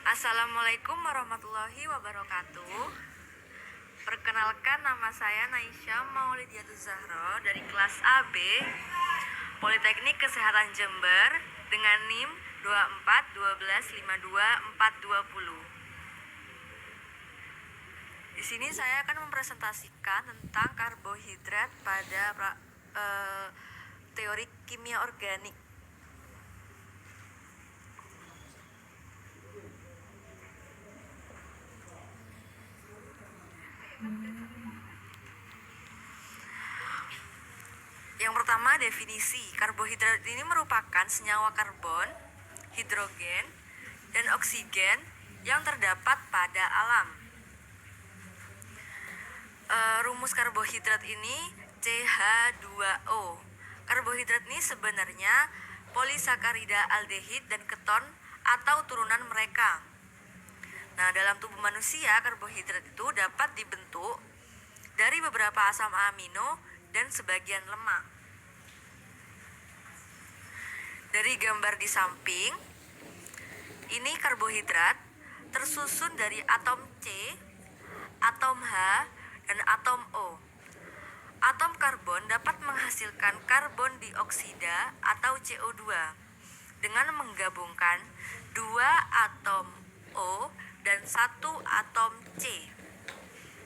Assalamualaikum warahmatullahi wabarakatuh. Perkenalkan, nama saya Naisha Maulidiatus Zahro dari kelas AB Politeknik Kesehatan Jember dengan NIM 24 Di sini saya akan mempresentasikan tentang karbohidrat pada teori kimia organik. Yang pertama, definisi. Karbohidrat ini merupakan senyawa karbon, hidrogen, dan oksigen yang terdapat pada alam. Rumus karbohidrat ini CH2O. Karbohidrat ini sebenarnya polisakarida aldehid dan keton atau turunan mereka. Nah, dalam tubuh manusia, karbohidrat itu dapat dibentuk dari beberapa asam amino dan sebagian lemak. Dari gambar di samping, ini karbohidrat tersusun dari atom C, atom H, dan atom O. Atom karbon dapat menghasilkan karbon dioksida atau CO2 dengan menggabungkan dua atom O dan satu atom C.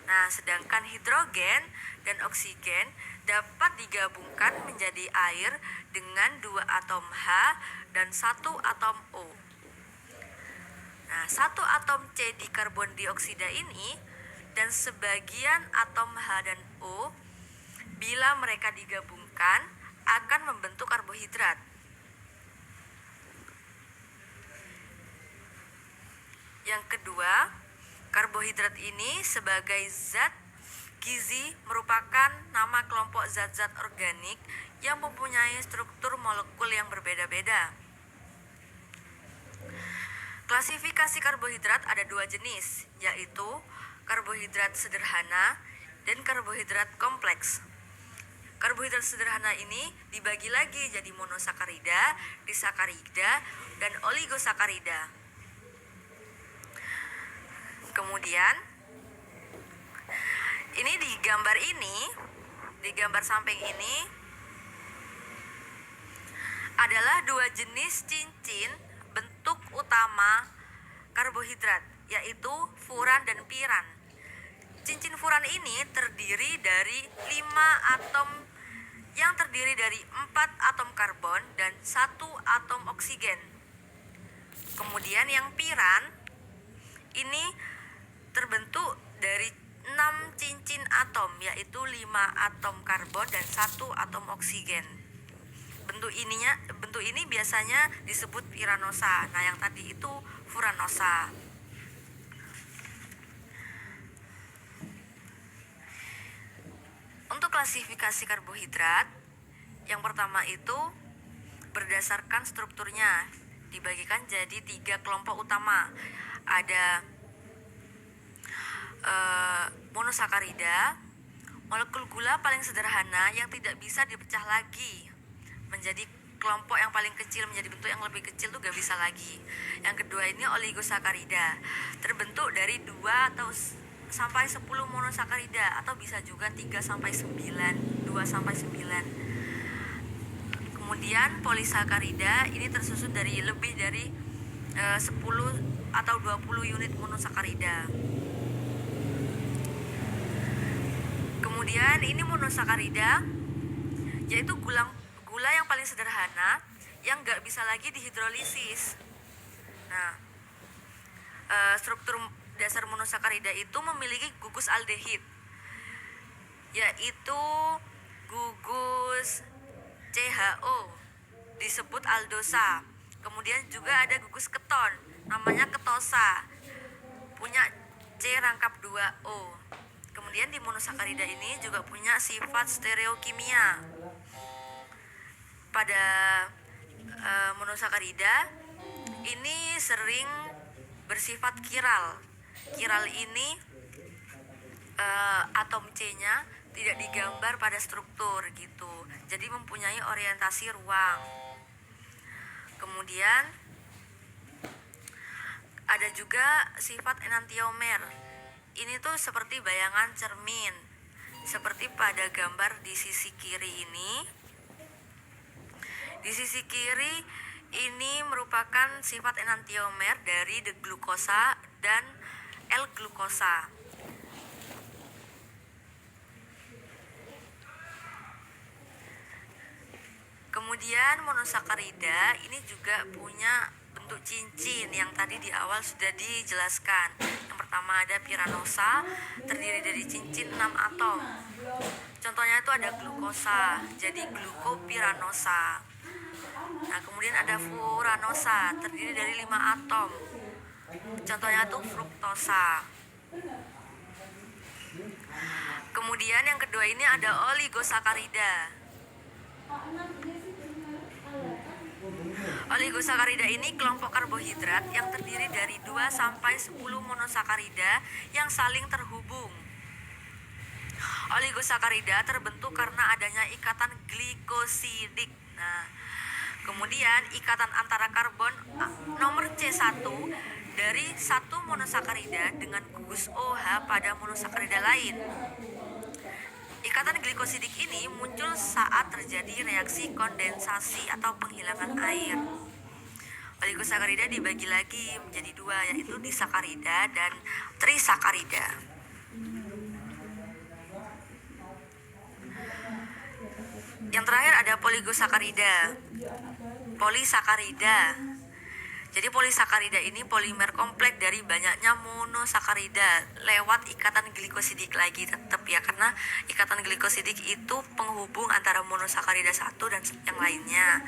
Nah, sedangkan hidrogen dan oksigen dapat digabungkan menjadi air dengan dua atom H dan satu atom O. Nah, satu atom C di karbon dioksida ini dan sebagian atom H dan O, bila mereka digabungkan akan membentuk karbohidrat. Yang kedua, karbohidrat ini sebagai zat gizi merupakan nama kelompok zat-zat organik yang mempunyai struktur molekul yang berbeda-beda. Klasifikasi karbohidrat ada dua jenis, yaitu karbohidrat sederhana dan karbohidrat kompleks. Karbohidrat sederhana ini dibagi lagi jadi monosakarida, disakarida, dan oligosakarida. Kemudian ini di gambar samping ini adalah dua jenis cincin bentuk utama karbohidrat, yaitu furan dan piran. Cincin furan ini terdiri dari 5 atom yang terdiri dari 4 atom karbon dan 1 atom oksigen. Kemudian yang piran ini terbentuk dari 6 cincin atom, yaitu 5 atom karbon dan 1 atom oksigen. Bentuk ini biasanya disebut piranosa. Nah, yang tadi itu furanosa. Untuk klasifikasi karbohidrat, yang pertama itu berdasarkan strukturnya dibagikan jadi 3 kelompok utama. Ada monosakarida, molekul gula paling sederhana yang tidak bisa dipecah lagi menjadi kelompok yang paling kecil, menjadi bentuk yang lebih kecil tuh gak bisa lagi. Yang kedua ini oligosakarida, terbentuk dari 2 atau sampai 10 monosakarida, atau bisa juga 3 sampai 9, 2 sampai 9. Kemudian polisakarida ini tersusun dari lebih dari 10 atau 20 unit monosakarida. Kemudian ini monosakarida, yaitu gula yang paling sederhana yang gak bisa lagi dihidrolisis. Nah, struktur dasar monosakarida itu memiliki gugus aldehid, yaitu gugus CHO, disebut aldosa. Kemudian juga ada gugus keton, namanya ketosa, punya C rangkap 2O. Kemudian di monosakarida ini juga punya sifat stereokimia. Pada monosakarida ini sering bersifat kiral. Kiral ini atom C-nya tidak digambar pada struktur gitu. Jadi mempunyai orientasi ruang. Kemudian Ada juga sifat enantiomer. Ini tuh seperti bayangan cermin. Seperti pada gambar di sisi kiri ini. Di sisi kiri ini merupakan sifat enantiomer dari D-glukosa dan L-glukosa. Kemudian monosakarida ini juga punya bentuk cincin yang tadi di awal sudah dijelaskan. Yang pertama ada piranosa, terdiri dari cincin 6 atom. Contohnya itu ada glukosa, jadi glukopiranosa. Nah, kemudian ada furanosa, terdiri dari 5 atom. Contohnya itu fruktosa. Kemudian yang kedua ini ada oligosakarida. Oligosakarida ini kelompok karbohidrat yang terdiri dari 2-10 monosakarida yang saling terhubung. Oligosakarida terbentuk karena adanya ikatan glikosidik. Nah, kemudian ikatan antara karbon nomor C1 dari satu monosakarida dengan gugus OH pada monosakarida lain. Ikatan glikosidik ini muncul saat terjadi reaksi kondensasi atau penghilangan air. Oligosakarida dibagi lagi menjadi 2, yaitu disakarida dan trisakarida. Yang terakhir ada polisakarida. Jadi polisakarida ini polimer kompleks dari banyaknya monosakarida lewat ikatan glikosidik lagi tetap ya, karena ikatan glikosidik itu penghubung antara monosakarida satu dan yang lainnya.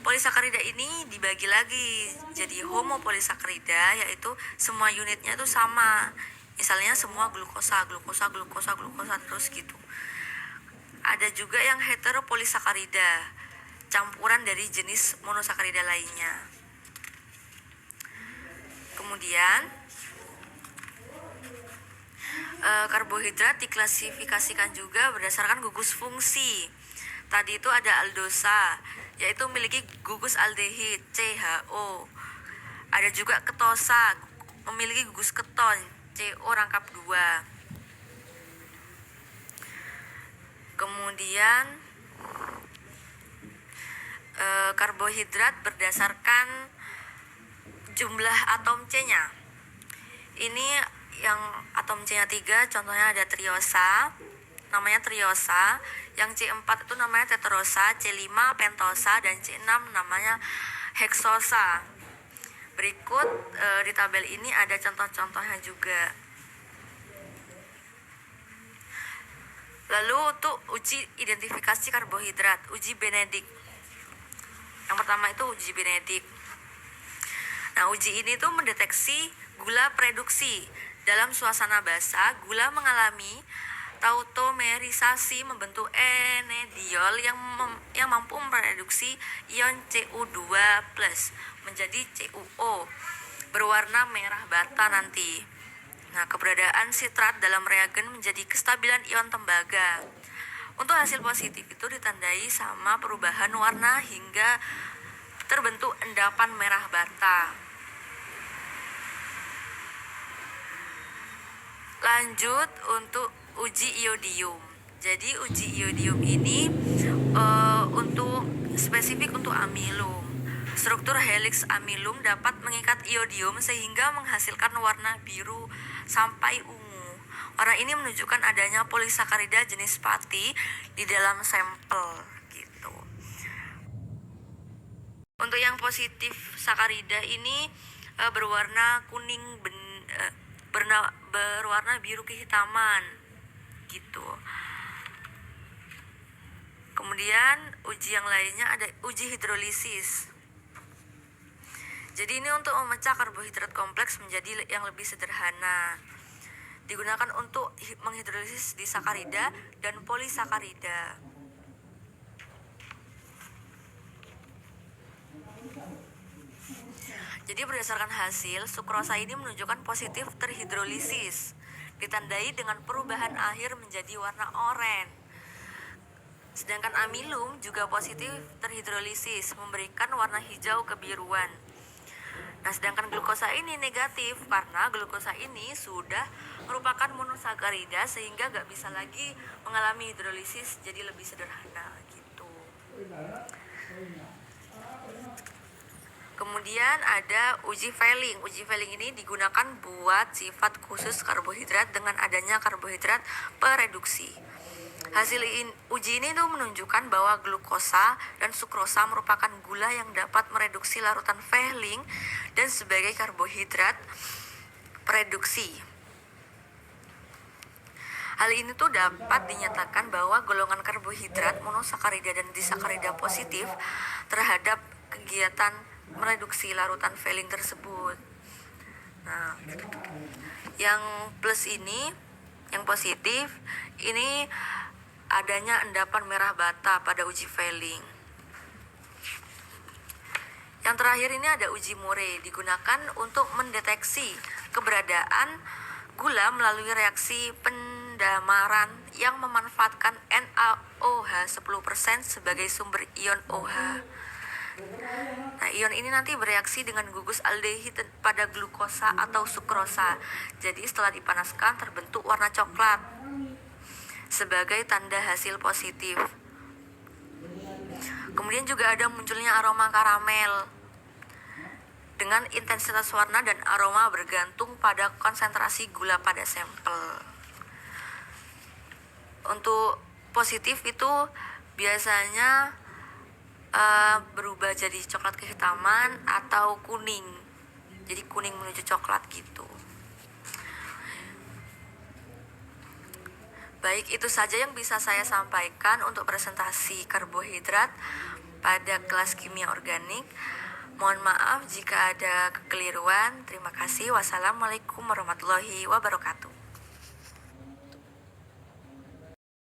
Polisakarida ini dibagi lagi jadi homopolisakarida, yaitu semua unitnya itu sama. Misalnya semua glukosa terus gitu. Ada juga yang heteropolisakarida, campuran dari jenis monosakarida lainnya. Kemudian karbohidrat diklasifikasikan juga berdasarkan gugus fungsi. Tadi itu ada aldosa, yaitu memiliki gugus aldehid CHO. Ada juga ketosa, memiliki gugus keton CO rangkap 2. Kemudian karbohidrat berdasarkan jumlah atom C-nya. Ini yang atom C-nya 3, contohnya ada triosa, namanya triosa. Yang C4 itu namanya tetrosa, C5 pentosa, dan C6 namanya heksosa. Berikut di tabel ini ada contoh-contohnya juga. Lalu untuk uji identifikasi karbohidrat, uji Benedict. Yang pertama itu uji Benedict. Nah, uji ini tuh mendeteksi gula reduksi. Dalam suasana basah, gula mengalami tautomerisasi membentuk enediol yang mampu mereduksi ion Cu2+ menjadi CuO berwarna merah bata nanti. Nah, keberadaan sitrat dalam reagen menjadi kestabilan ion tembaga. Untuk hasil positif itu ditandai sama perubahan warna hingga terbentuk endapan merah bata. Lanjut untuk uji iodium. Jadi uji iodium ini untuk spesifik untuk amilum. Struktur helix amilum dapat mengikat iodium sehingga menghasilkan warna biru sampai ungu. Warna ini menunjukkan adanya polisakarida jenis pati di dalam sampel gitu. Untuk yang positif sakarida ini berwarna kuning berwarna biru kehitaman gitu. Kemudian uji yang lainnya ada uji hidrolisis. Jadi ini untuk memecah karbohidrat kompleks menjadi yang lebih sederhana. Digunakan untuk menghidrolisis disakarida dan polisakarida. Jadi berdasarkan hasil, sukrosa ini menunjukkan positif terhidrolisis, ditandai dengan perubahan akhir menjadi warna oranye. Sedangkan amilum juga positif terhidrolisis, memberikan warna hijau kebiruan. Nah, sedangkan glukosa ini negatif karena glukosa ini sudah merupakan monosakarida sehingga nggak bisa lagi mengalami hidrolisis, jadi lebih sederhana gitu. Kemudian ada uji Fehling. Uji Fehling ini digunakan buat sifat khusus karbohidrat dengan adanya karbohidrat pereduksi. Hasil uji ini tuh menunjukkan bahwa glukosa dan sukrosa merupakan gula yang dapat mereduksi larutan Fehling dan sebagai karbohidrat pereduksi. Hal ini tuh dapat dinyatakan bahwa golongan karbohidrat monosakarida dan disakarida positif terhadap kegiatan mereduksi larutan Fehling tersebut. Nah, yang plus ini, yang positif ini adanya endapan merah bata pada uji Fehling. Yang terakhir ini ada uji Murray, digunakan untuk mendeteksi keberadaan gula melalui reaksi pendamaran yang memanfaatkan NaOH 10% sebagai sumber ion OH. Nah, ion ini nanti bereaksi dengan gugus aldehid pada glukosa atau sukrosa. Jadi setelah dipanaskan terbentuk warna coklat sebagai tanda hasil positif. Kemudian juga ada munculnya aroma karamel dengan intensitas warna dan aroma bergantung pada konsentrasi gula pada sampel. Untuk positif itu biasanya berubah jadi coklat kehitaman atau kuning. Jadi kuning menuju coklat gitu. Baik, itu saja yang bisa saya sampaikan untuk presentasi karbohidrat pada kelas kimia organik. Mohon maaf jika ada kekeliruan. Terima kasih. Wassalamualaikum warahmatullahi wabarakatuh.